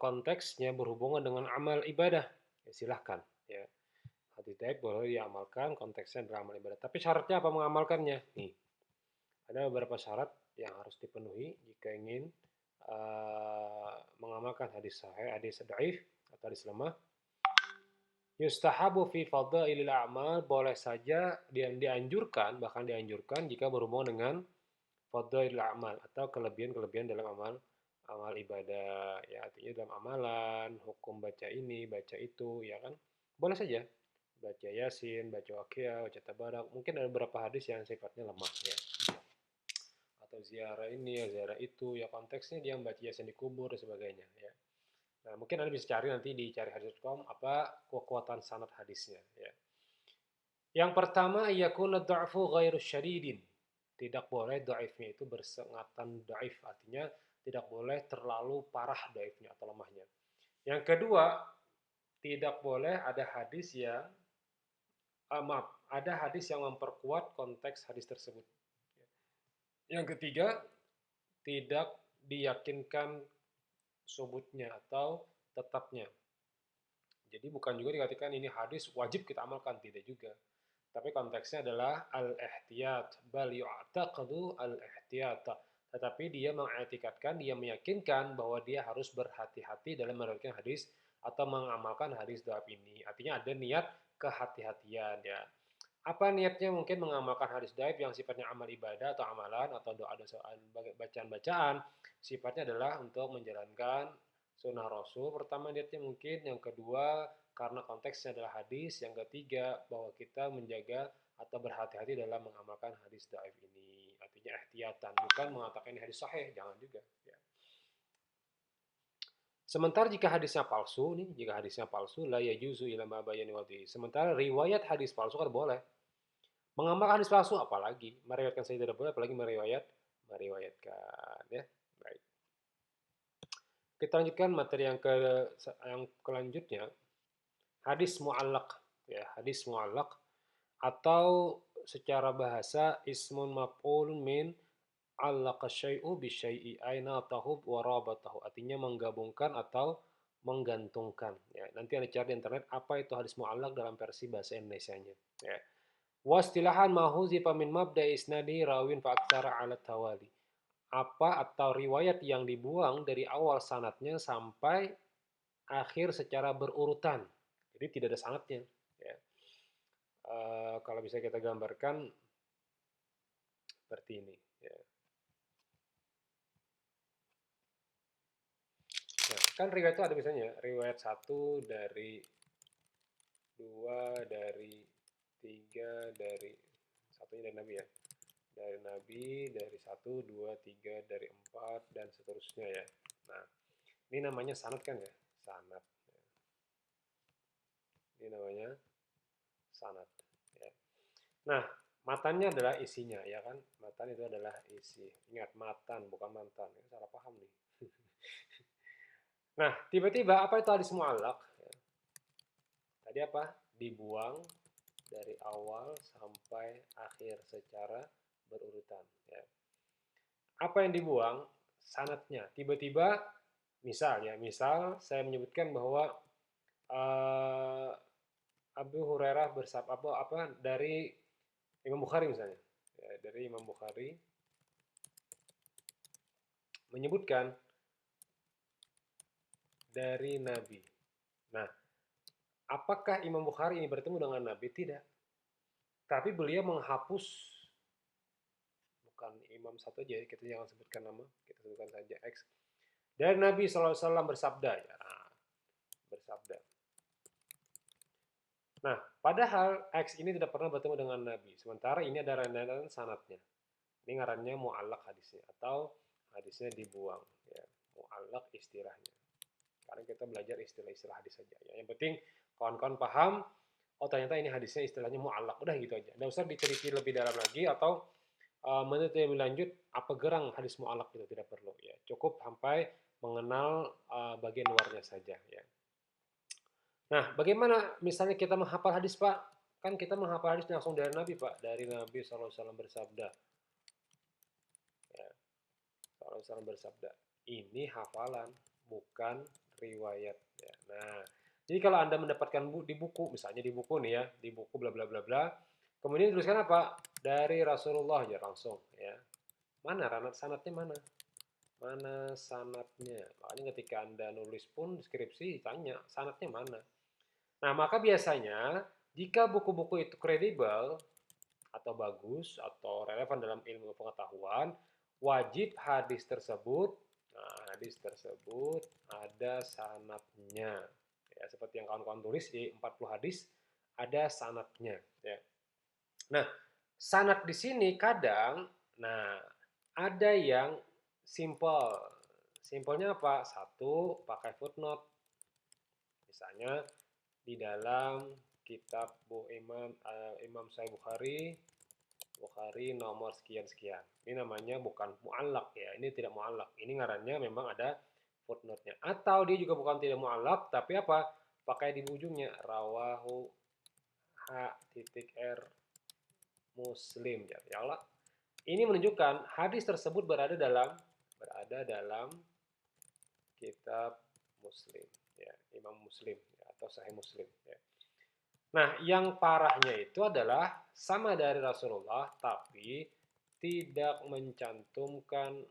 konteksnya berhubungan dengan amal ibadah, ya silahkan. Ya. Hadis dhaif boleh diamalkan, konteksnya adalah amal ibadah. Tapi syaratnya apa mengamalkannya? Nih, ada beberapa syarat yang harus dipenuhi jika ingin mengamalkan hadis sahih, hadis dhaif atau hadis lemah. Yustahabu fi fadailil a'mal, boleh saja dianjurkan, bahkan dianjurkan jika berhubungan dengan fadailil a'mal atau kelebihan-kelebihan dalam amal ibadah. Ya, artinya dalam amalan, hukum baca ini, baca itu, ya kan? Boleh saja. Baca Yasin, baca Waqiah, baca Tabarak. Mungkin ada beberapa hadis yang sifatnya lemah ya. Atau ziarah ini, ziarah itu, ya konteksnya dia membaca Yasin di kubur dan sebagainya ya. Nah, mungkin Anda bisa cari nanti di cari hadis.com apa kekuatan sanad hadisnya ya. Yang pertama, yakuna dha'fu ghairu syadidin. Tidak boleh dhaifnya itu bersengatan dhaif, artinya tidak boleh terlalu parah dhaifnya atau lemahnya. Yang kedua, tidak boleh ada hadis yang ada hadis yang memperkuat konteks hadis tersebut. Yang ketiga, tidak diyakinkan subutnya atau tetapnya. Jadi bukan juga dikatakan ini hadis wajib kita amalkan, tidak juga. Tapi konteksnya adalah al-ihtiyat, bal yu'taqadu al-ihtiyat. Tetapi dia mengiktikadkan, dia meyakinkan bahwa dia harus berhati-hati dalam meriwayatkan hadis atau mengamalkan hadis dhaif ini. Artinya ada niat kehati-hatian ya. Apa niatnya? Mungkin mengamalkan hadis dhaif yang sifatnya amal ibadah atau amalan atau doa-doa bacaan-bacaan, sifatnya adalah untuk menjalankan sunnah Rasul. Pertama niatnya mungkin, yang kedua karena konteksnya adalah hadis, yang ketiga bahwa kita menjaga atau berhati-hati dalam mengamalkan hadis dhaif ini. Artinya ihtiyatan, bukan mengatakan ini hadis sahih, jangan juga ya. Sementara jika hadisnya palsu nih, jika hadisnya palsu la yajuzu ila ma bayani wadhi. Sementara riwayat hadis palsu kan boleh. Mengamalkan hadis palsu apalagi, meriwayatkan saja tidak boleh, apalagi meriwayatkan ya. Baik. Kita lanjutkan materi yang kelanjutnya. Hadis mu'allaq ya, hadis mu'allaq atau secara bahasa ismun maf'ulun min allaqa syai'u bi syai'i aina tahub wa rabatahu, artinya menggabungkan atau menggantungkan ya. Nanti Anda cari di internet apa itu hadis mu'allaq dalam versi bahasa Indonesianya ya. Wastilahan ma huzifa min mabda'i isnadi rawin fa aktsara 'ala tawali. Apa atau riwayat yang dibuang dari awal sanatnya sampai akhir secara berurutan. Jadi tidak ada sanatnya ya. Kalau bisa kita gambarkan seperti ini ya. Nah, kan riwayat itu ada misalnya riwayat 1 dari 2 dari 3 dari satunya dari Nabi ya. Dari Nabi dari 1, 2, 3 dari 4 dan seterusnya ya. Nah, ini namanya sanad kan ya? Sanad. Ini namanya sanad ya. Nah, matannya adalah isinya ya kan? Matan itu adalah isi. Ingat, matan bukan mantan. Ini salah paham nih. Nah, tiba-tiba apa itu hadis mu'allaq? Ya. Tadi apa? Dibuang dari awal sampai akhir secara berurutan. Ya. Apa yang dibuang? Sanatnya. Tiba-tiba, misal saya menyebutkan bahwa Abu Hurairah bersabda apa dari Imam Bukhari misalnya. Ya, dari Imam Bukhari menyebutkan dari Nabi. Nah, apakah Imam Bukhari ini bertemu dengan Nabi? Tidak. Tapi beliau menghapus, bukan imam satu aja, kita jangan sebutkan nama, kita sebutkan saja X. Dari Nabi SAW bersabda, ya, bersabda. Nah, padahal X ini tidak pernah bertemu dengan Nabi. Sementara ini ada rentetan sanatnya. Ini ngarannya mu'allaq hadisnya, atau hadisnya dibuang. Ya, mu'allaq istilahnya. Sekarang kita belajar istilah-istilah hadis saja. Ya. Yang penting kawan-kawan paham, oh ternyata ini hadisnya istilahnya mu'allaq. Udah gitu aja. Nggak usah diteliti lebih dalam lagi atau meneliti lebih lanjut apa gerang hadis mu'allaq itu, tidak perlu. Ya. Cukup sampai mengenal bagian luarnya saja. Ya. Nah, bagaimana misalnya kita menghafal hadis, Pak? Kan kita menghafal hadis langsung dari Nabi, Pak. Dari Nabi SAW bersabda. Ya. SAW bersabda. Ini hafalan, bukan riwayat ya. Nah, jadi kalau Anda mendapatkan di buku, misalnya di buku nih ya, di buku bla bla bla bla, kemudian tuliskan apa? Dari Rasulullah ya langsung ya. Mana sanatnya mana? Mana sanatnya? Makanya ketika Anda nulis pun deskripsi tanya sanatnya mana. Nah, maka biasanya jika buku-buku itu kredibel atau bagus atau relevan dalam ilmu pengetahuan, wajib hadis tersebut, nah, hadis tersebut ada sanatnya. Ya, seperti yang kawan-kawan tulis di 40 hadis ada sanatnya. Ya. Nah, sanat di sini kadang, nah ada yang simple. Simpelnya apa? Satu, pakai footnote. Misalnya di dalam kitab Imam Sahih Bukhari nomor sekian-sekian. Ini namanya bukan mu'allaq ya. Ini tidak mu'allaq. Ini ngarannya memang ada footnote-nya. Atau dia juga bukan tidak mu'allaq, tapi apa? Pakai di ujungnya rawahu h.r Muslim ya. Ya Allah. Ini menunjukkan hadis tersebut berada dalam kitab Muslim ya, Imam Muslim ya, atau Sahih Muslim ya. Nah, yang parahnya itu adalah sama dari Rasulullah tapi tidak mencantumkan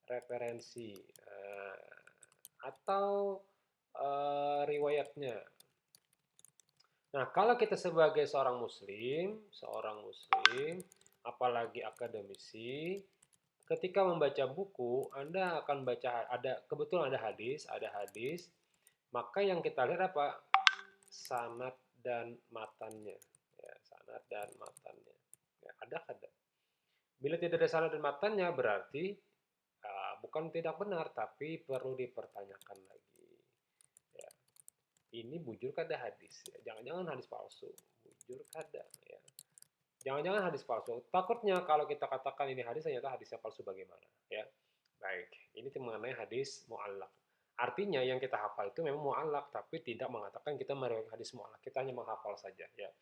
referensi atau riwayatnya. Nah, kalau kita sebagai seorang muslim, apalagi akademisi, ketika membaca buku, Anda akan baca kebetulan ada hadis, maka yang kita lihat apa? Sanad dan matannya. Ya, sanad dan matannya. Ya, ada. Bila tidak ada sanad dan matannya berarti bukan tidak benar, tapi perlu dipertanyakan lagi. Ya. Ini bujur kada hadis. Ya. Jangan-jangan hadis palsu. Bujur kada. Ya. Jangan-jangan hadis palsu. Takutnya kalau kita katakan ini hadis, ternyata hadisnya palsu bagaimana? Ya. Baik, ini mengenai hadis mu'allaq. Artinya yang kita hafal itu memang mu'allaq, tapi tidak mengatakan kita meriwayatkan hadis mu'allaq. Kita hanya menghafal saja. Ya.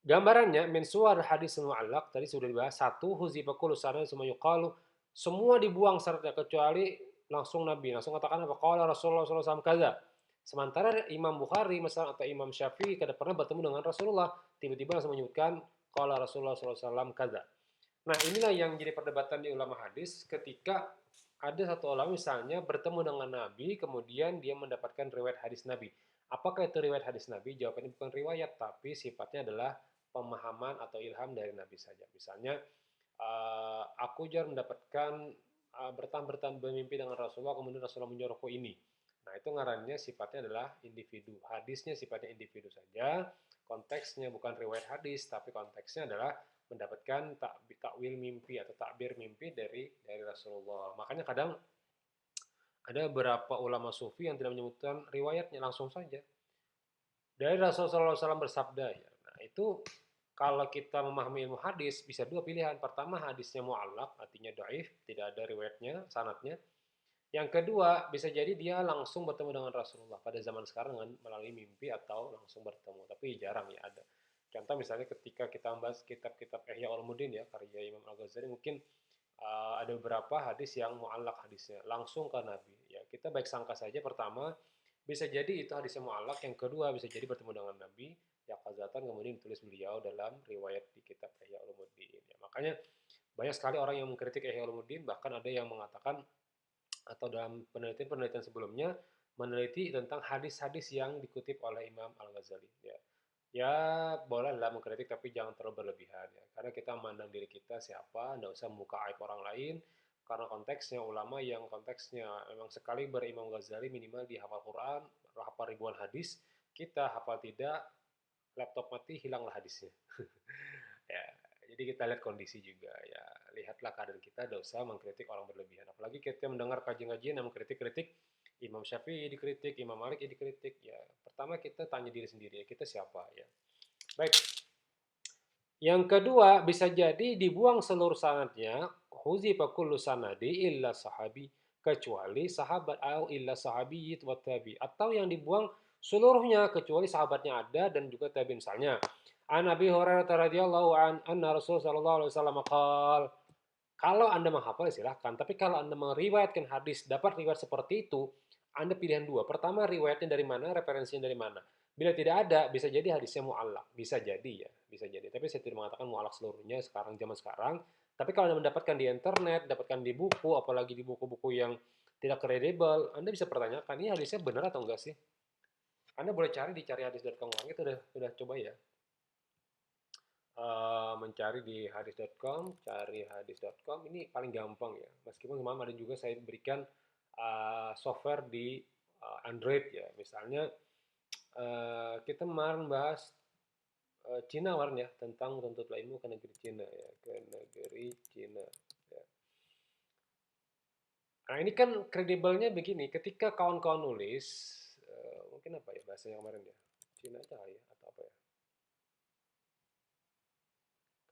Gambarannya, min suwar hadis mu'allaq, tadi sudah dibahas. Satu, huzifa kullu sanad summa yuqalu, semua dibuang syaratnya kecuali langsung Nabi. Langsung katakan apa? Qala Rasulullah SAW kaza. Sementara Imam Bukhari misalnya atau Imam Syafi'i tidak pernah bertemu dengan Rasulullah, tiba-tiba langsung menyebutkan qala Rasulullah SAW kaza. Nah, inilah yang jadi perdebatan di ulama hadis ketika ada satu ulama misalnya bertemu dengan Nabi, kemudian dia mendapatkan riwayat hadis Nabi. Apakah itu riwayat hadis Nabi? Jawabannya bukan riwayat, tapi sifatnya adalah pemahaman atau ilham dari Nabi saja. Misalnya, aku jar mendapatkan bertahan bermimpi dengan Rasulullah, kemudian Rasulullah menyuruhku ini. Nah, itu ngarannya sifatnya adalah individu. Hadisnya sifatnya individu saja. Konteksnya bukan riwayat hadis, tapi konteksnya adalah mendapatkan takwil mimpi atau takbir mimpi dari Rasulullah. Makanya kadang ada beberapa ulama sufi yang tidak menyebutkan riwayatnya langsung saja. Dari Rasulullah SAW bersabda ya. Nah, itu kalau kita memahami ilmu hadis bisa dua pilihan. Pertama, hadisnya mu'allaq, artinya dhaif, tidak ada riwayatnya, sanadnya. Yang kedua, bisa jadi dia langsung bertemu dengan Rasulullah pada zaman sekarang dengan melalui mimpi atau langsung bertemu. Tapi jarang ya ada. Contoh misalnya ketika kita membahas kitab-kitab Ihya Ulumuddin ya, karya Imam Al-Ghazali, mungkin ada beberapa hadis yang mu'allaq hadisnya, langsung ke Nabi. Ya, kita baik sangka saja pertama, bisa jadi itu hadisnya mu'allaq, yang kedua bisa jadi bertemu dengan Nabi, ya qazatan kemudian ditulis beliau dalam riwayat di kitab Ihya Ulumuddin. Ya, makanya banyak sekali orang yang mengkritik Ihya Ulumuddin, bahkan ada yang mengatakan atau dalam penelitian-penelitian sebelumnya meneliti tentang hadis-hadis yang dikutip oleh Imam Al-Ghazali. Ya bolehlah mengkritik tapi jangan terlalu berlebihan ya. Karena kita memandang diri kita siapa, tidak usah membuka aib orang lain. Karena konteksnya ulama yang konteksnya memang sekali berimam Ghazali minimal di hafal Quran, hafal ribuan hadis, kita hafal tidak, laptop mati hilanglah hadisnya. Ya, jadi kita lihat kondisi juga ya, lihatlah keadaan kita, tidak usah mengkritik orang berlebihan. Apalagi kita mendengar kajian-kajian yang mengkritik-kritik Imam Syafi'i dikritik, Imam Malik dikritik ya. Pertama kita tanya diri sendiri ya, kita siapa ya. Baik. Yang kedua, bisa jadi dibuang seluruh sanadnya, huzifa kullu sanadi illa sahabi, kecuali sahabat au illa sahabiyyit wa tabi, atau yang dibuang seluruhnya kecuali sahabatnya ada dan juga tabi. Misalnya An Abi Hurairah radhiyallahu an anna Rasul sallallahu alaihi wasallam qaal, Kalau Anda menghafal silahkan, tapi kalau Anda meriwayatkan hadis, dapat riwayat seperti itu, Anda pilihan dua. Pertama, riwayatnya dari mana, referensinya dari mana. Bila tidak ada, bisa jadi hadisnya mu'allak. Bisa jadi ya, bisa jadi. Tapi saya tidak mengatakan mu'allak seluruhnya sekarang, zaman sekarang. Tapi kalau Anda mendapatkan di internet, dapatkan di buku, apalagi di buku-buku yang tidak kredibel, Anda bisa pertanyakan, ini hadisnya benar atau enggak sih? Anda boleh cari di cariHadis.com, itu udah coba ya. Mencari di hadis.com, cari hadis.com, ini paling gampang ya. Meskipun kemarin ada juga saya berikan software di Android ya. Misalnya kita kemarin bahas Cina kemarin ya, tentang tuntutlah ilmu ke negeri Cina ya, ke negeri Cina. Ya. Nah ini kan kredibelnya begini, ketika kawan-kawan nulis, mungkin apa ya bahasanya kemarin ya, Cina aja ya, atau apa ya,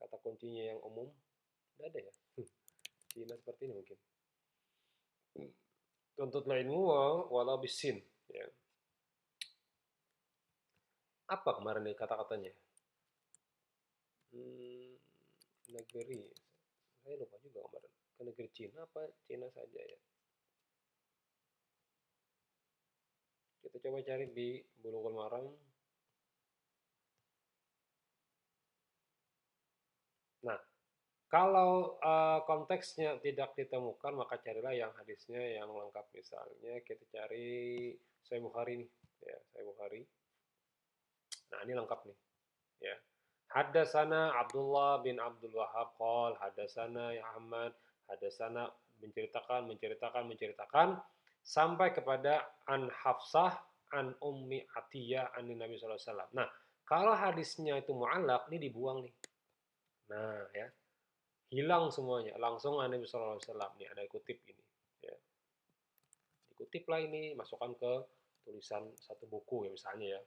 kata kuncinya yang umum, tidak ada ya. Cina seperti ini mungkin. Tuntutlah ilmu walau bisin. Ya. Apa kemarin nih kata-katanya? Hmm, negeri. Saya lupa juga kemarin. Ke negeri Cina apa Cina saja ya? Kita coba cari di Bulughul Maram. Nah, kalau konteksnya tidak ditemukan, maka carilah yang hadisnya yang lengkap. Misalnya kita cari Sahih Bukhari nih, ya Sahih Bukhari. Nah ini lengkap nih, ya. Hadasana Abdullah bin Abdul Wahab qol, hadasana ya Ahmad, hadasana menceritakan sampai kepada an Hafsah an Ummi Atiyah an Nabi sallallahu alaihi wasallam. Nah, kalau hadisnya itu mu'allaq, ini dibuang nih. Nah, ya. Hilang semuanya, langsung an Nabi sallallahu alaihi wasallam. Nih ada kutip ini, ya. Dikutiplah ini, masukkan ke tulisan satu buku ya misalnya ya.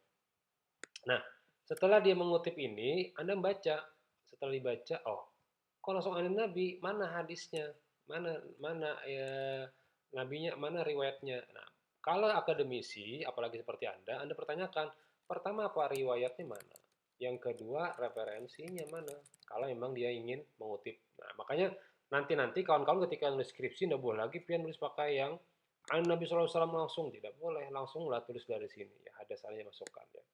Nah, setelah dia mengutip ini, Anda baca. Setelah dibaca, oh, kok langsung ada Nabi? Mana hadisnya? Mana mana ya nabinya? Mana riwayatnya? Nah, kalau akademisi, apalagi seperti Anda pertanyakan, pertama apa riwayatnya mana? Yang kedua, referensinya mana? Kalau memang dia ingin mengutip. Nah, makanya nanti kawan-kawan ketika nulis skripsi tidak boleh lagi pian nulis pakai yang Nabi SAW langsung, tidak boleh, langsung lah tulis dari sini ya, ada salahnya masukkan ya.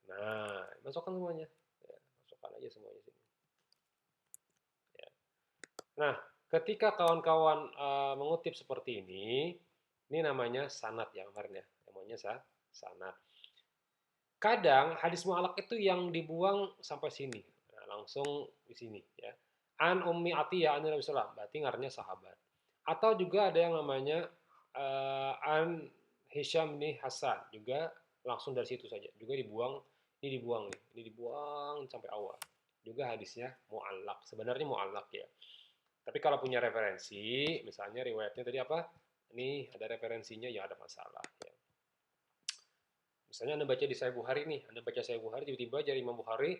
Nah, masukkan semuanya. Ya, masukkan aja semuanya sini. Ya. Nah, ketika kawan-kawan mengutip seperti ini namanya sanad ya kemarin ya. Namanya sanad. Kadang hadis mu'alaq itu yang dibuang sampai sini. Nah, langsung di sini ya. An Ummi Atiyah an Nabi sallallahu, berarti ngarnya sahabat. Atau juga ada yang namanya An Hisham nih Hasan, juga langsung dari situ saja. Juga dibuang, ini dibuang nih. Ini dibuang sampai awal. Juga hadisnya mu'allaq. Sebenarnya mu'allaq ya. Tapi kalau punya referensi, misalnya riwayatnya tadi apa? Ini ada referensinya ya ada masalah ya. Misalnya Anda baca di Sahih Bukhari nih, Anda baca Sahih Bukhari tiba-tiba dari Imam Bukhari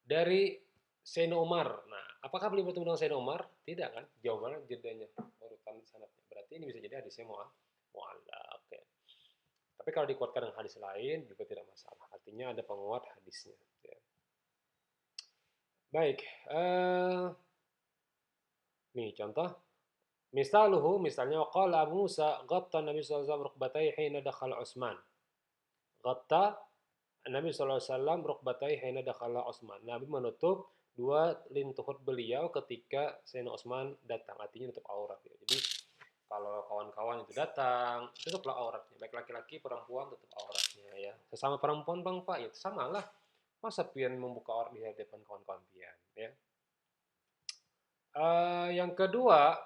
dari Sayyidina Umar. Nah, apakah beliau bertemu dengan Sayyidina Umar? Tidak kan? Jauh mana jedanya urutan sanadnya. Berarti ini bisa jadi hadisnya mu'allaq ya. Tapi kalau dikuatkan dengan hadis lain juga tidak masalah. Artinya ada penguat hadisnya. Ya. Baik, nih contoh. Misalnya qala Abu Musa ghatta Nabi sallallahu alaihi wasallam rukbatayhi hina dakhala Utsman. Ghatta Nabi sallallahu alaihi wasallam rukbatayhi hina dakhala Utsman. Nabi menutup dua lintuhut beliau ketika Sayyidina Utsman datang. Artinya tutup aurat ya. Jadi kalau kawan-kawan itu datang, tutuplah auratnya. Baik laki-laki, perempuan tutup auratnya ya. Sesama perempuan Bang Pak, ya samalah. Masa pian membuka aurat di hadapan kawan-kawan pian ya. Yang kedua,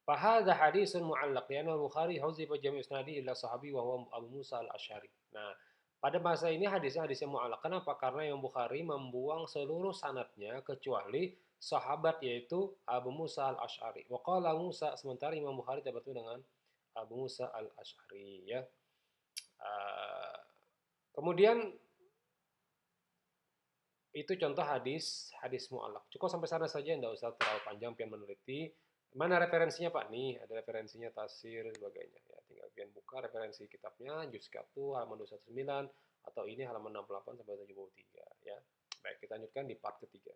فهذا حديث معلق لأن البخاري حذف جميع إسناده إلا صحابي وهو Abu Musa al-Asy'ari. Nah, pada masa ini hadisnya mu'allaq. Kenapa? Karena Imam Bukhari membuang seluruh sanadnya kecuali sahabat yaitu Abu Musa al-Asy'ari. Wa qala Musa, sementara Imam Bukhari tidak bertemu dengan Abu Musa al-Asy'ari ya. Uh, Kemudian itu contoh hadis mu'allaq. Cukup sampai sana saja, tidak usah terlalu panjang pian meneliti. Mana referensinya Pak? Nih, ada referensinya tafsir dan sebagainya. Ya, tinggal pian buka referensi kitabnya, juz 1 halaman 219 atau ini halaman 68 sampai 73 ya. Baik, kita lanjutkan di part ketiga.